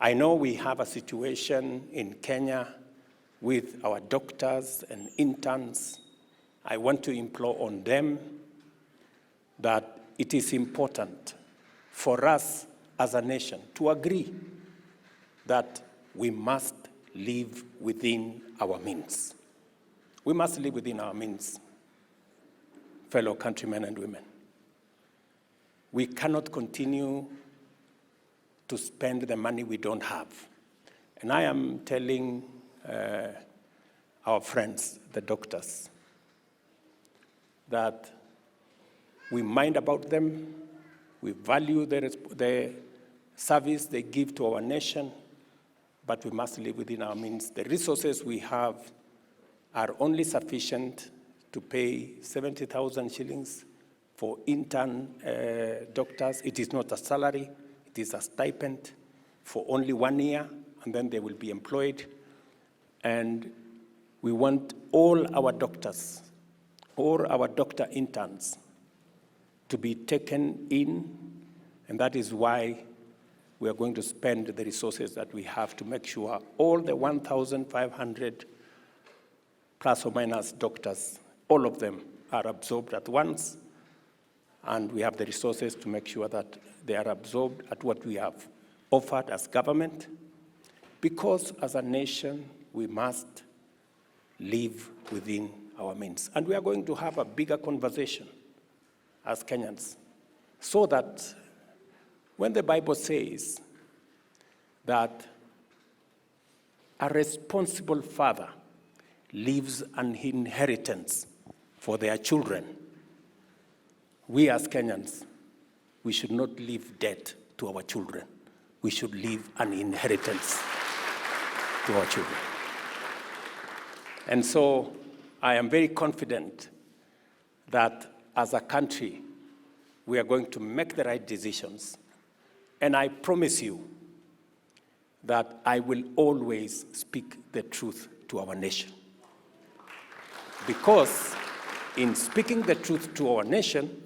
I know we have a situation in Kenya with our doctors and interns. I want to implore on them that it is important for us as a nation to agree that we must live within our means. We must live within our means, fellow countrymen and women. We cannot continue to spend the money we don't have. And I am telling our friends, the doctors, that we mind about them, we value the service they give to our nation, but we must live within our means. The resources we have are only sufficient to pay 70,000 shillings for intern doctors. It is not a salary, it is a stipend for only 1 year, and then they will be employed. And we want all our doctors, all our doctor interns to be taken in, and that is why we are going to spend the resources that we have to make sure all the 1,500 plus or minus doctors, all of them are absorbed at once, and we have the resources to make sure that they are absorbed at what we have offered as government, because as a nation, we must live within our means. And we are going to have a bigger conversation as Kenyans, so that when the Bible says that a responsible father leaves an inheritance for their children, we as Kenyans, we should not leave debt to our children. We should leave an inheritance to our children. And so I am very confident that as a country, we are going to make the right decisions. And I promise you that I will always speak the truth to our nation. Because in speaking the truth to our nation,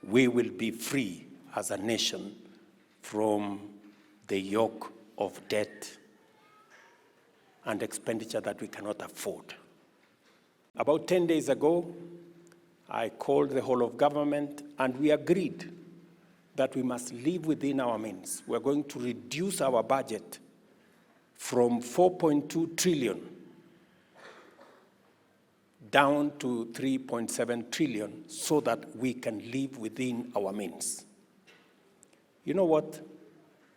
we will be free as a nation from the yoke of debt and expenditure that we cannot afford. About 10 days ago, I called the whole of government and we agreed that we must live within our means. We're going to reduce our budget from 4.2 trillion down to 3.7 trillion so that we can live within our means. You know what?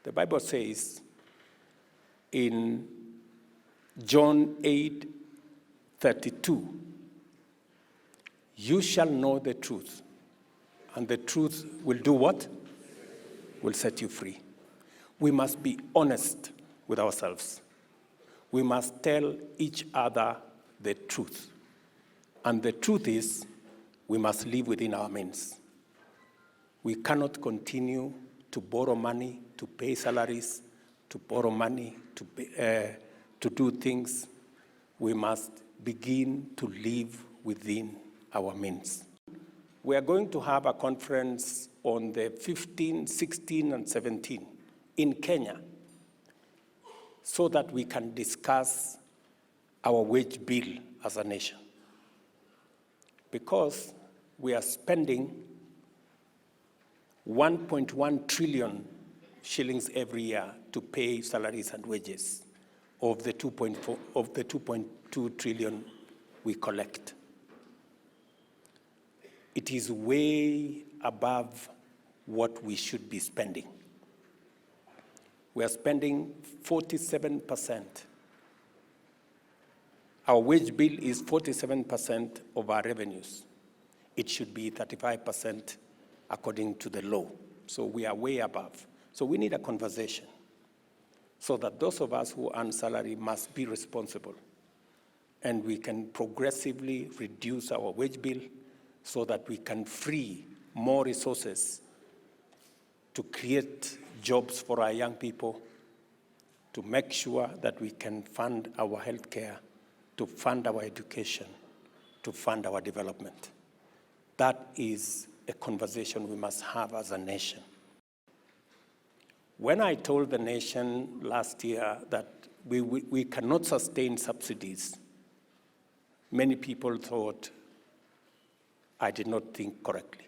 The Bible says in John 8:32, you shall know the truth, and the truth will do what? Will set you free. We must be honest with ourselves. We must tell each other the truth. And the truth is, we must live within our means. We cannot continue to borrow money, to pay salaries, to borrow money, to do things. We must begin to live within our means. We are going to have a conference on the 15, 16, and 17 in Kenya so that we can discuss our wage bill as a nation. Because we are spending 1.1 trillion shillings every year to pay salaries and wages of the 2.2 trillion we collect. It is way above what we should be spending. We are spending 47%. Our wage bill is 47% of our revenues. It should be 35% according to the law. So we are way above. So we need a conversation so that those of us who earn salary must be responsible. And we can progressively reduce our wage bill so that we can free more resources to create jobs for our young people, to make sure that we can fund our healthcare, to fund our education, to fund our development. That is a conversation we must have as a nation. When I told the nation last year that we cannot sustain subsidies, many people thought I did not think correctly.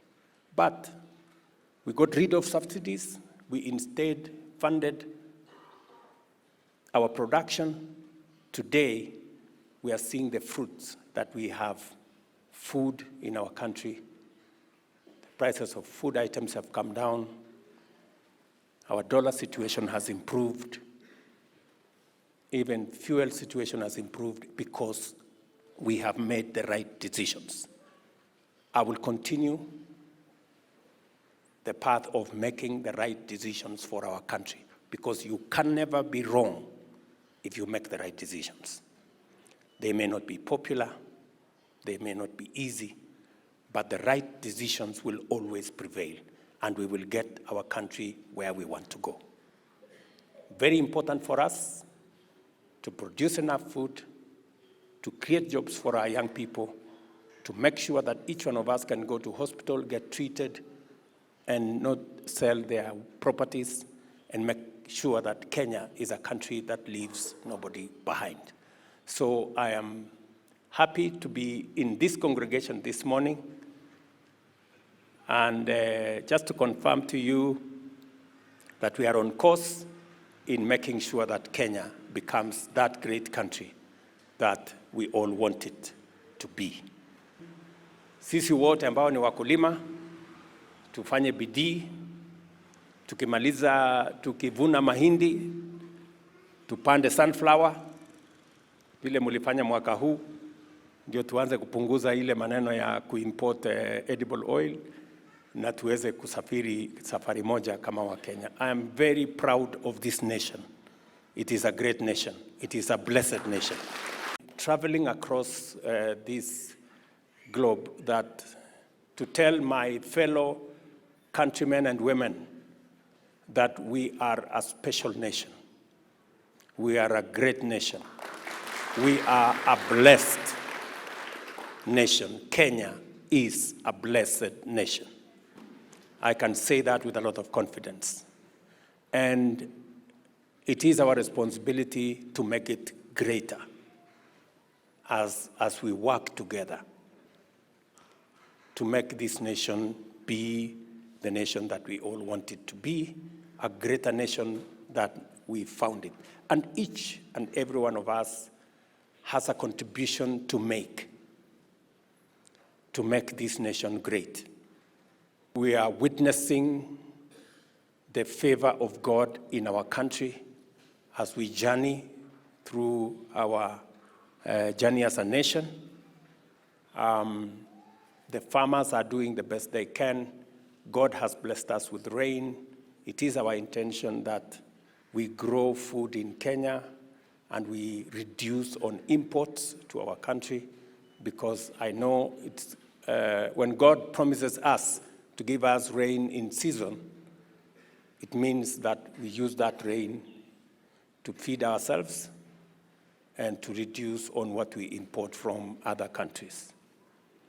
But we got rid of subsidies. We instead funded our production. Today, we are seeing the fruits that we have food in our country. The prices of food items have come down. Our dollar situation has improved. Even fuel situation has improved because we have made the right decisions. I will continue the path of making the right decisions for our country, because you can never be wrong if you make the right decisions. They may not be popular, they may not be easy, but the right decisions will always prevail, and we will get our country where we want to go. Very important for us to produce enough food, to create jobs for our young people, to make sure that each one of us can go to hospital, get treated, and not sell their properties, and make sure that Kenya is a country that leaves nobody behind. So I am happy to be in this congregation this morning, and just to confirm to you that we are on course in making sure that Kenya becomes that great country that we all want it to be. Sisi wote ambao ni wakulima, tufanye bidii, tukivuna mahindi, tupande sunflower, vile mulifanya mwaka huu, ndio tuanze kupunguza ile maneno ya kuimport edible oil, na tuweze kusafiri safari moja kama wa Kenya. I am very proud of this nation. It is a great nation. It is a blessed nation. Traveling across this globe, that to tell my fellow countrymen and women that we are a special nation. We are a great nation. We are a blessed nation. Kenya is a blessed nation. I can say that with a lot of confidence. And it is our responsibility to make it greater as we work together to make this nation be the nation that we all want it to be, a greater nation that we founded. And each and every one of us has a contribution to make this nation great. We are witnessing the favor of God in our country as we journey through our journey as a nation. The farmers are doing the best they can. God has blessed us with rain. It is our intention that we grow food in Kenya and we reduce on imports to our country, because I know it's when God promises us to give us rain in season, it means that we use that rain to feed ourselves and to reduce on what we import from other countries.